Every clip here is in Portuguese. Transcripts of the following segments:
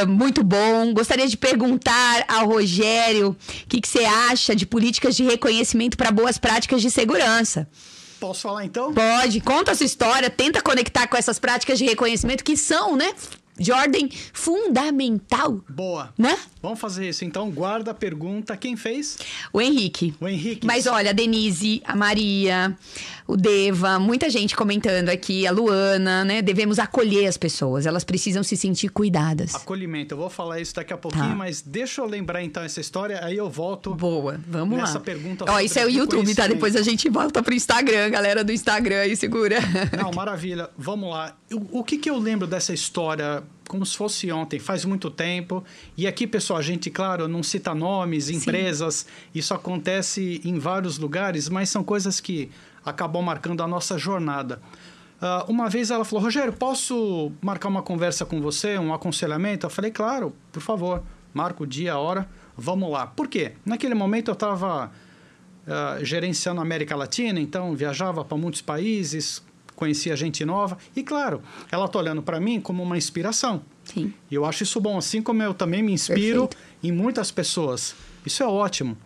muito bom. Gostaria de perguntar ao Rogério o que você acha de políticas de reconhecimento para boas práticas de segurança. Posso falar então? Pode. Conta a sua história, tenta conectar com essas práticas de reconhecimento que são, né, de ordem fundamental. Boa. Né? Vamos fazer isso. Então, guarda a pergunta. Quem fez? O Henrique. O Henrique. Mas olha, a Denise, a Maria, o Deva, muita gente comentando aqui, a Luana, né? Devemos acolher as pessoas, elas precisam se sentir cuidadas. Acolhimento. Eu vou falar isso daqui a pouquinho, mas deixa eu lembrar então essa história, aí eu volto. Boa, vamos nessa lá. pergunta. Ó, isso é o YouTube, tá? Depois a gente volta pro Instagram, galera do Instagram aí, segura. Não, maravilha. Vamos lá. O que eu lembro dessa história como se fosse ontem, faz muito tempo. E aqui, pessoal, a gente, claro, não cita nomes, empresas. Sim. Isso acontece em vários lugares, mas são coisas que acabam marcando a nossa jornada. Uma vez ela falou, Rogério, posso marcar uma conversa com você, um aconselhamento? Eu falei, claro, por favor, marca o dia, a hora, vamos lá. Por quê? Naquele momento eu estava gerenciando a América Latina, então viajava para muitos países, conhecia gente nova. E, claro, ela está olhando para mim como uma inspiração. Sim. E eu acho isso bom, assim como eu também me inspiro em muitas pessoas. Isso é ótimo.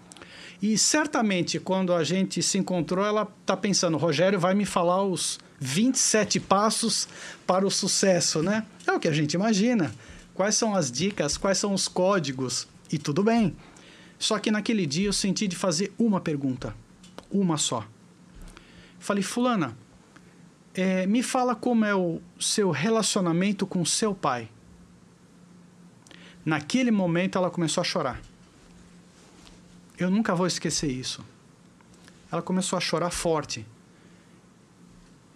E certamente, quando a gente se encontrou, ela está pensando, Rogério vai me falar os 27 passos para o sucesso, né? É o que a gente imagina. Quais são as dicas, quais são os códigos? E tudo bem. Só que naquele dia eu senti de fazer uma pergunta. Uma só. Falei, fulana, me fala como é o seu relacionamento com seu pai. Naquele momento ela começou a chorar. Eu nunca vou esquecer isso. Ela começou a chorar forte.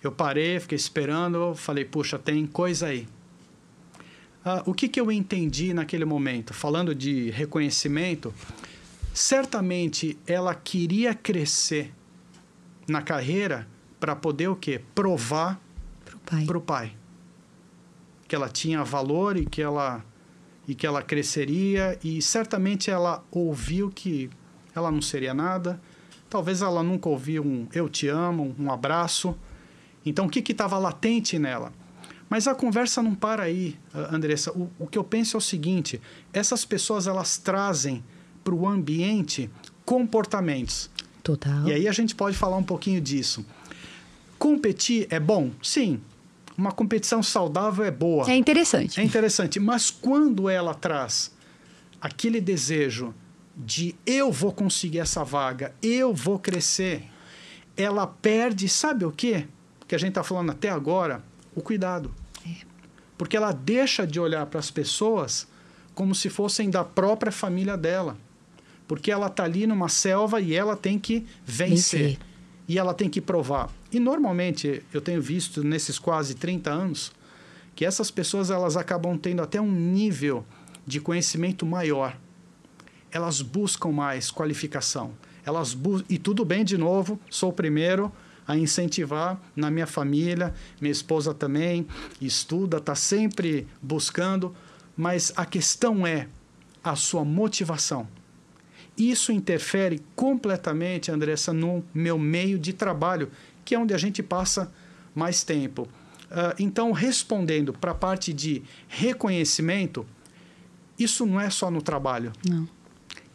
Eu parei, fiquei esperando, falei, puxa, tem coisa aí. O que eu entendi naquele momento? Falando de reconhecimento, certamente ela queria crescer na carreira para poder o quê? Provar para o pai. Que ela tinha valor e que ela cresceria. E certamente ela ouviu que ela não seria nada. Talvez ela nunca ouviu um eu te amo, um abraço. Então, o que estava latente nela? Mas a conversa não para aí, Andressa. O que eu penso é o seguinte, essas pessoas elas trazem para o ambiente comportamentos. Total. E aí a gente pode falar um pouquinho disso. Competir é bom? Sim. Uma competição saudável é boa. É interessante. É interessante. Mas quando ela traz aquele desejo de eu vou conseguir essa vaga, eu vou crescer, ela perde, sabe o quê? Que a gente está falando até agora, o cuidado. Porque ela deixa de olhar para as pessoas como se fossem da própria família dela. Porque ela está ali numa selva e ela tem que vencer. E ela tem que provar. E normalmente, eu tenho visto nesses quase 30 anos, que essas pessoas elas acabam tendo até um nível de conhecimento maior. Elas buscam mais qualificação. E tudo bem, de novo, sou o primeiro a incentivar na minha família, minha esposa também estuda, está sempre buscando, mas a questão é a sua motivação. Isso interfere completamente, Andressa, no meu meio de trabalho, que é onde a gente passa mais tempo. Então, respondendo para a parte de reconhecimento, isso não é só no trabalho. Não.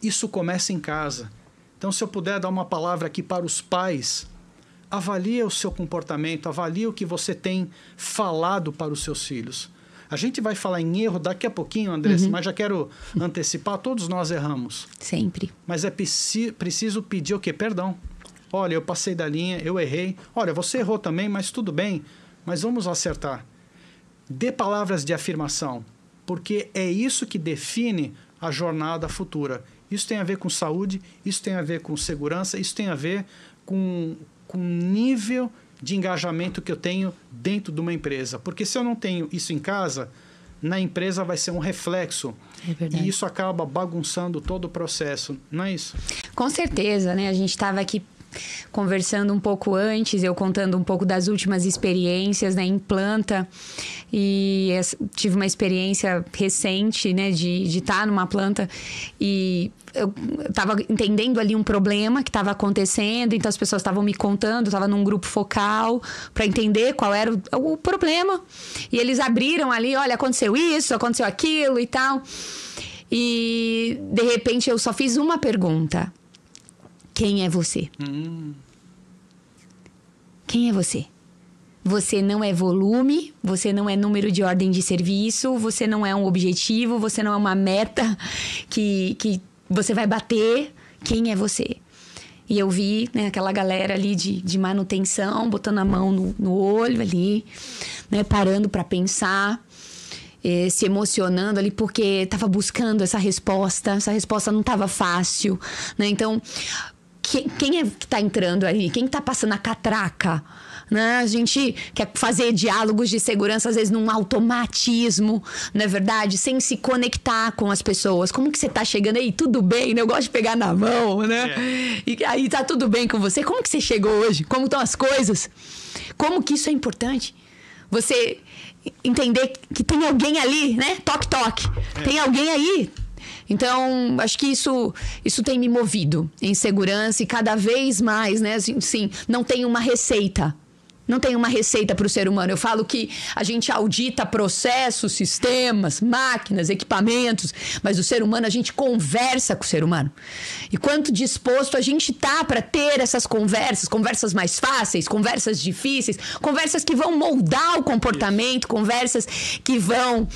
Isso começa em casa. Então, se eu puder dar uma palavra aqui para os pais, avalie o seu comportamento, avalie o que você tem falado para os seus filhos. A gente vai falar em erro daqui a pouquinho, Andressa, mas já quero antecipar, todos nós erramos. Sempre. Mas é preciso pedir o quê? Perdão. Olha, eu passei da linha, eu errei. Olha, você errou também, mas tudo bem. Mas vamos acertar. Dê palavras de afirmação, porque é isso que define a jornada futura. Isso tem a ver com saúde, isso tem a ver com segurança, isso tem a ver com o nível de engajamento que eu tenho dentro de uma empresa. Porque se eu não tenho isso em casa, na empresa vai ser um reflexo. É verdade. E isso acaba bagunçando todo o processo, não é isso? Com certeza, né? A gente estava aqui conversando um pouco antes, eu contando um pouco das últimas experiências, né? Em planta, E tive uma experiência recente, né, de estar numa planta e eu estava entendendo ali um problema que estava acontecendo, então as pessoas estavam me contando, estava num grupo focal para entender qual era o problema. E eles abriram ali, olha, aconteceu isso, aconteceu aquilo e tal. E de repente eu só fiz uma pergunta: quem é você? Quem é você? Você não é volume, você não é número de ordem de serviço, você não é um objetivo, você não é uma meta que você vai bater. Quem é você? E eu vi, né, aquela galera ali de manutenção, botando a mão no olho ali, né, parando para pensar, se emocionando ali, porque estava buscando essa resposta não estava fácil, né? Então, quem é que está entrando ali? Quem está passando a catraca? Né? A gente quer fazer diálogos de segurança, às vezes, num automatismo, não é verdade? Sem se conectar com as pessoas. Como que você tá chegando aí? Tudo bem, né? Eu gosto de pegar na mão, né? E aí, tá tudo bem com você? Como que você chegou hoje? Como estão as coisas? Como que isso é importante? Você entender que tem alguém ali, né? Toque, toque. Tem alguém aí. Então, acho que isso tem me movido em segurança e cada vez mais, né? Assim, não tem uma receita. Não tem uma receita para o ser humano. Eu falo que a gente audita processos, sistemas, máquinas, equipamentos, mas o ser humano, a gente conversa com o ser humano. E quanto disposto a gente tá para ter essas conversas mais fáceis, conversas difíceis, conversas que vão moldar o comportamento, conversas que vão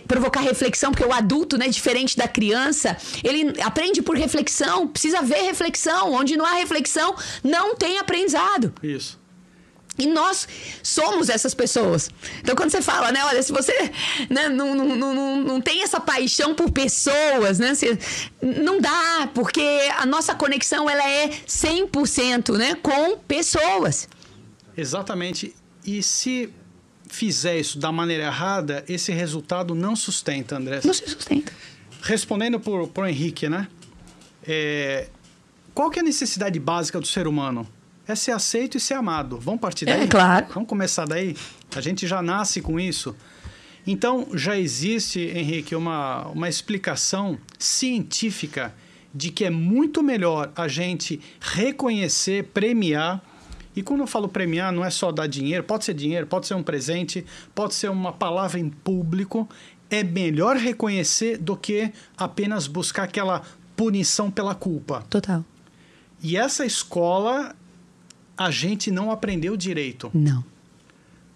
provocar reflexão, porque o adulto, né, diferente da criança, ele aprende por reflexão, precisa ver reflexão. Onde não há reflexão, não tem aprendizado. Isso. E nós somos essas pessoas. Então, quando você fala, né? Olha, se você, né, não tem essa paixão por pessoas, né? Não dá, porque a nossa conexão, ela é 100%, né, com pessoas. Exatamente. E se fizer isso da maneira errada, esse resultado não sustenta, André. Não se sustenta. Respondendo por Henrique, né? Qual que é a necessidade básica do ser humano? É ser aceito e ser amado. Vamos partir daí? É, claro. Vamos começar daí? A gente já nasce com isso. Então, já existe, Henrique, uma explicação científica de que é muito melhor a gente reconhecer, premiar. E quando eu falo premiar, não é só dar dinheiro, pode ser um presente, pode ser uma palavra em público. É melhor reconhecer do que apenas buscar aquela punição pela culpa. Total. E essa escola a gente não aprendeu direito. Não.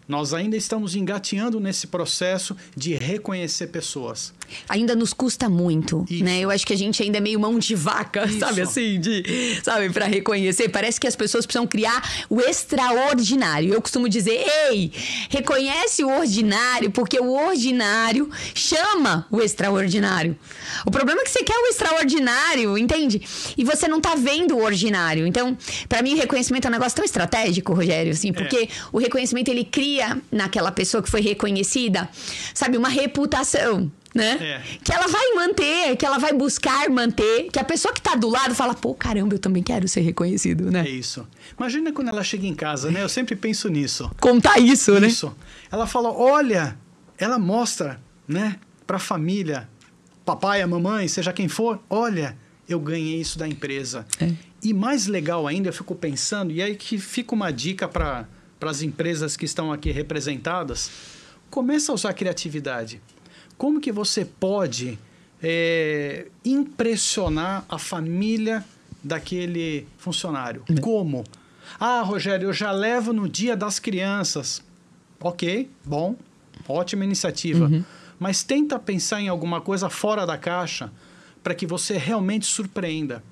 Nós ainda estamos engateando nesse processo de reconhecer pessoas. Ainda nos custa muito, Isso. né? Eu acho que a gente ainda é meio mão de vaca, Isso. sabe assim? Sabe, pra reconhecer. Parece que as pessoas precisam criar o extraordinário. Eu costumo dizer, ei, reconhece o ordinário, porque o ordinário chama o extraordinário. O problema é que você quer o extraordinário, entende? E você não tá vendo o ordinário. Então, pra mim, o reconhecimento é um negócio tão estratégico, Rogério, assim, porque o reconhecimento, ele cria naquela pessoa que foi reconhecida, sabe, uma reputação, né? Que ela vai manter, que ela vai buscar manter, que a pessoa que tá do lado fala, pô, caramba, eu também quero ser reconhecido, né? É isso. Imagina quando ela chega em casa, né? Eu sempre penso nisso. Contar isso, né? Isso. Ela fala, olha, ela mostra, né, pra família, papai, a mamãe, seja quem for, olha, eu ganhei isso da empresa. E mais legal ainda, eu fico pensando, e aí que fica uma dica para as empresas que estão aqui representadas, começa a usar a criatividade. Como que você pode impressionar a família daquele funcionário? Como? Ah, Rogério, eu já levo no Dia das Crianças. Ok, bom, ótima iniciativa. Mas tenta pensar em alguma coisa fora da caixa para que você realmente surpreenda.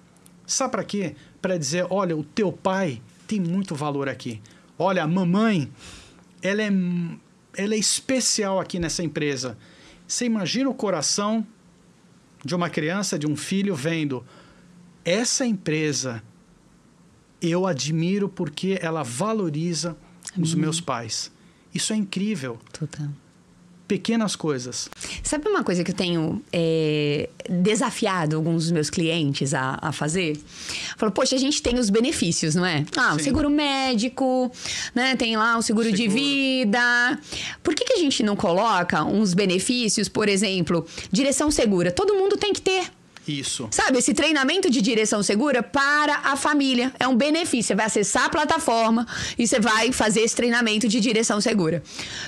Sabe para quê? Para dizer, olha, o teu pai tem muito valor aqui. Olha, a mamãe, ela é especial aqui nessa empresa. Você imagina o coração de uma criança, de um filho, vendo essa empresa, eu admiro porque ela valoriza os meus pais. Isso é incrível. Total. pequenas coisas. Sabe uma coisa que eu tenho desafiado alguns dos meus clientes a fazer? Falou, poxa, a gente tem os benefícios, não é? Ah, o seguro médico, né? Tem lá o seguro de vida. Por que a gente não coloca uns benefícios, por exemplo, direção segura? Todo mundo tem que ter. Isso. Sabe, esse treinamento de direção segura para a família é um benefício. Você vai acessar a plataforma e você vai fazer esse treinamento de direção segura.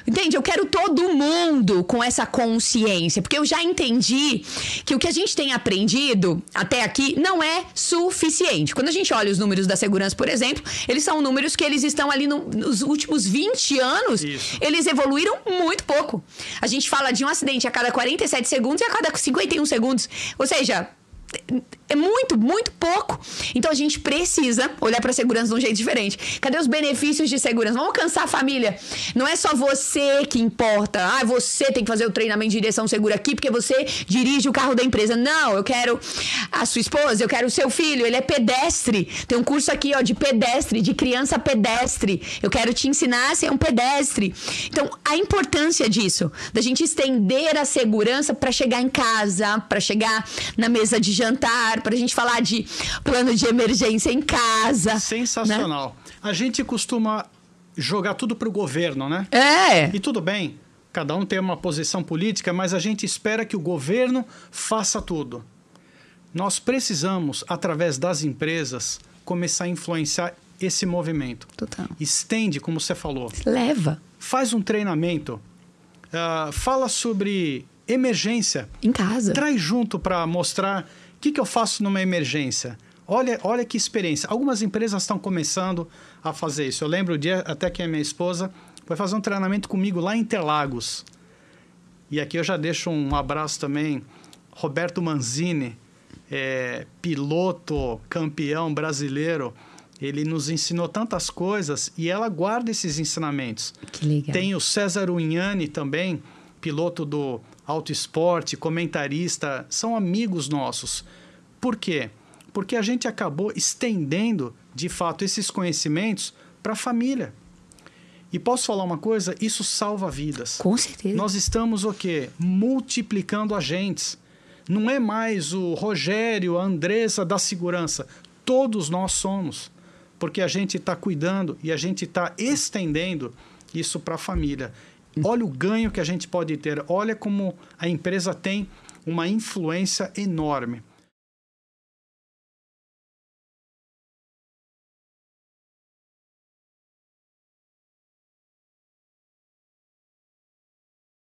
Entende? Eu quero todo mundo com essa consciência, porque eu já entendi que o que a gente tem aprendido até aqui não é suficiente. Quando a gente olha os números da segurança, por exemplo, eles são números que eles estão ali nos últimos 20 anos, eles evoluíram muito pouco. A gente fala de um acidente a cada 47 segundos e a cada 51 segundos. Ou seja, é muito, muito pouco. Então a gente precisa olhar para a segurança de um jeito diferente. Cadê os benefícios de segurança? Vamos alcançar a família. Não é só você que importa. Ah, você tem que fazer o treinamento de direção segura aqui porque você dirige o carro da empresa. Não, eu quero a sua esposa, eu quero o seu filho. Ele é pedestre. Tem um curso aqui, ó, de pedestre, de criança pedestre. Eu quero te ensinar a ser um pedestre. Então, a importância disso, da gente estender a segurança para chegar em casa, para chegar na mesa de jantar, para a gente falar de plano de emergência em casa. Sensacional. Né? A gente costuma jogar tudo para o governo, né? É. E tudo bem, cada um tem uma posição política, mas a gente espera que o governo faça tudo. Nós precisamos, através das empresas, começar a influenciar esse movimento. Total. Estende, como você falou. Leva. Faz um treinamento. Fala sobre emergência. Em casa. Traz junto para mostrar o que eu faço numa emergência. Olha que experiência. Algumas empresas estão começando a fazer isso. Eu lembro o dia até que a minha esposa foi fazer um treinamento comigo lá em Interlagos. E aqui eu já deixo um abraço também. Roberto Manzini, piloto, campeão brasileiro. Ele nos ensinou tantas coisas e ela guarda esses ensinamentos. Que legal. Tem o César Ugnani também, piloto do Auto Esporte, comentarista, são amigos nossos. Por quê? Porque a gente acabou estendendo, de fato, esses conhecimentos para a família. E posso falar uma coisa? Isso salva vidas. Com certeza. Nós estamos o quê? Multiplicando agentes. Não é mais o Rogério, a Andressa da segurança. Todos nós somos. Porque a gente está cuidando e a gente está estendendo isso para a família. Olha o ganho que a gente pode ter. Olha como a empresa tem uma influência enorme.